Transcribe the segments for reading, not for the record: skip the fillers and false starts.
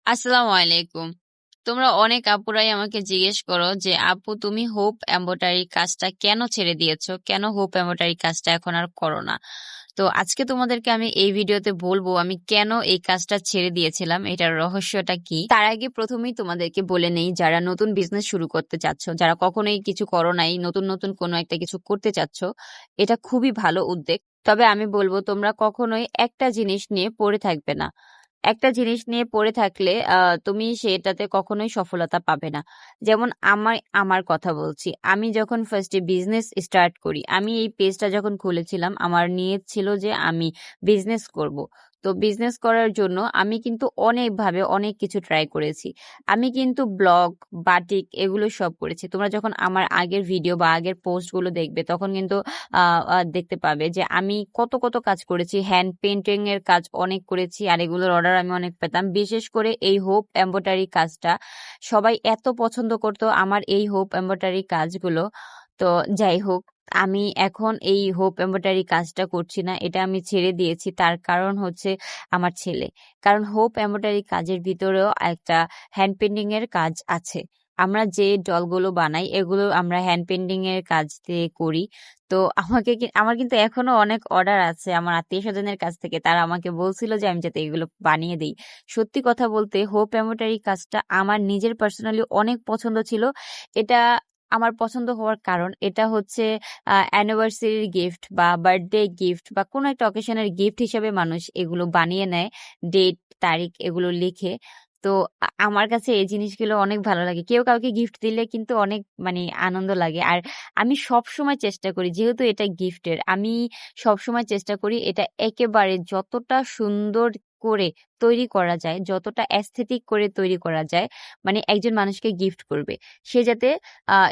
আসসালামু আলাইকুম। তোমরা অনেক আপুরাই আমাকে জিজ্ঞেস করো যে আপু তুমি হোপ এমব্রয়ডারি কাজটা কেন ছেড়ে দিয়েছো, কেন হোপ এমব্রয়ডারি কাজটা এখন আর করো না। তো আজকে তোমাদেরকে আমি এই ভিডিওতে বলবো আমি কেন এই কাজটা ছেড়ে দিয়েছিলাম, এটার রহস্যটা কি। তার আগে প্রথমেই তোমাদেরকে বলে নেই, যারা নতুন বিজনেস শুরু করতে চাচ্ছ, যারা কখনোই কিছু করো নাই, নতুন নতুন কোনো একটা কিছু করতে চাচ্ছ, এটা খুবই ভালো উদ্যোগ। তবে আমি বলবো তোমরা কখনোই একটা জিনিস নিয়ে পড়ে থাকবে না। একটা জিনিস নিয়ে পড়ে থাকলে তুমি সেটাতে কখনোই সফলতা পাবে না। যেমন আমার আমার কথা বলছি, আমি যখন ফার্স্টে বিজনেস স্টার্ট করি, আমি এই পেজটা যখন খুলেছিলাম, আমার নিয়ত ছিল যে আমি বিজনেস করব। তো বিজনেস করার জন্য আমি কিন্তু অনেকভাবে অনেক কিছু ট্রাই করেছি। আমি কিন্তু ব্লগ, বাটিক এগুলো সব করেছি। তোমরা যখন আমার আগের ভিডিও বা আগের পোস্টগুলো দেখবে তখন কিন্তু দেখতে পাবে যে আমি কত কত কাজ করেছি। হ্যান্ড পেন্টিং এর কাজ অনেক করেছি, আর এগুলোর অর্ডার আমি অনেক পেতাম। বিশেষ করে এই হোপ এমব্রয়ডারি কাজটা সবাই এত পছন্দ করতো, আমার এই হোপ এমব্রয়ডারি কাজগুলো। তো যাই হোক, আমি এখন এই হোপ এমব্রয়ডারি কাজটা করছি না, এটা আমি ছেড়ে দিয়েছি। তার কারণ হচ্ছে আমার ছেলে। কারণ হোপ এমব্রয়ডারি কাজের ভিতরেও একটা হ্যান্ড পেন্টিং এর কাজ আছে। আমরা যে ডলগুলো বানাই এগুলো আমরা হ্যান্ড পেন্টিং এর কাজ দিয়ে করি। তো আমার কিন্তু এখনো অনেক অর্ডার আছে আমার আত্মীয় স্বজনের কাছ থেকে, তারা আমাকে বলছিল যে আমি যাতে এগুলো বানিয়ে দিই। সত্যি কথা বলতে হোপ এমব্রয়ডারি কাজটা আমার নিজের পার্সোনালি অনেক পছন্দ ছিল। এটা আমার পছন্দ হওয়ার কারণ এটা হচ্ছে অ্যানিভার্সারির গিফট বা বার্থডে গিফট বা কোনো একটা অকেশনের গিফট হিসেবে মানুষ এগুলো বানিয়ে নেয়, ডেট তারিখ এগুলো লিখে। তো আমার কাছে এই জিনিসগুলো অনেক ভালো লাগে। কেউ কাউকে গিফট দিলে কিন্তু অনেক মানে আনন্দ লাগে। আর আমি সবসময় চেষ্টা করি, যেহেতু এটা গিফটের, আমি সবসময় চেষ্টা করি এটা একেবারে যতটা সুন্দর করে তৈরি করা যায়, যতটা অ্যাস্থেটিক করে তৈরি করা যায়, মানে একজন মানুষকে গিফট করবে, সে যাতে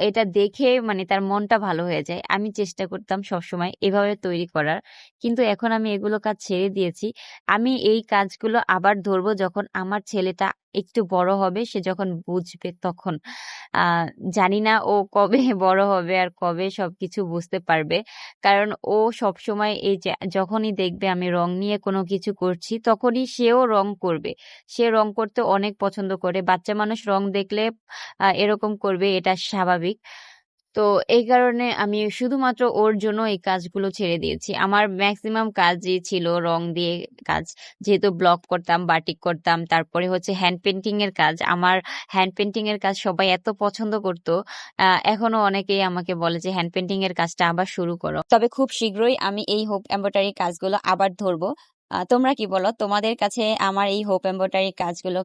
এটা দেখে মানে তার মনটা ভালো হয়ে যায়। আমি চেষ্টা করতাম সবসময় এভাবে তৈরি করার। কিন্তু এখন আমি এগুলো কাজ ছেড়ে দিয়েছি। আমি এই কাজগুলো আবার ধরবো যখন আমার ছেলেটা একটু বড় হবে, সে যখন বুঝবে তখন। আহ জানি না ও কবে বড় হবে আর কবে সবকিছু বুঝতে পারবে। কারণ ও সবসময় এই যে যখনই দেখবে আমি রং নিয়ে কোনো কিছু করছি তখনই সেও রং করবে। সে রং করতে অনেক পছন্দ করে। বাচ্চা মানুষ রং দেখলে এরকম করবে, এটা স্বাভাবিক। তো এই কারণে আমি শুধুমাত্র ওর জন্য এই কাজগুলো ছেড়ে দিয়েছি। আমার ম্যাক্সিমাম কাজই ছিল রং দিয়ে কাজ। যেহেতু ব্লক করতাম, বাটিক করতাম, তারপরে হচ্ছে হ্যান্ড পেন্টিং এর কাজ। আমার হ্যান্ড পেন্টিং এর কাজ সবাই এত পছন্দ করতো। এখনো অনেকেই আমাকে বলে যে হ্যান্ড পেন্টিং এর কাজটা আবার শুরু করো। তবে খুব শীঘ্রই আমি এই হোপ এমব্রয়ডারি কাজগুলো আবার ধরবো। তোমরা কি বলো, তোমাদের কাছে আমার এই হোপ এমব্রয়ডারি কাজগুলো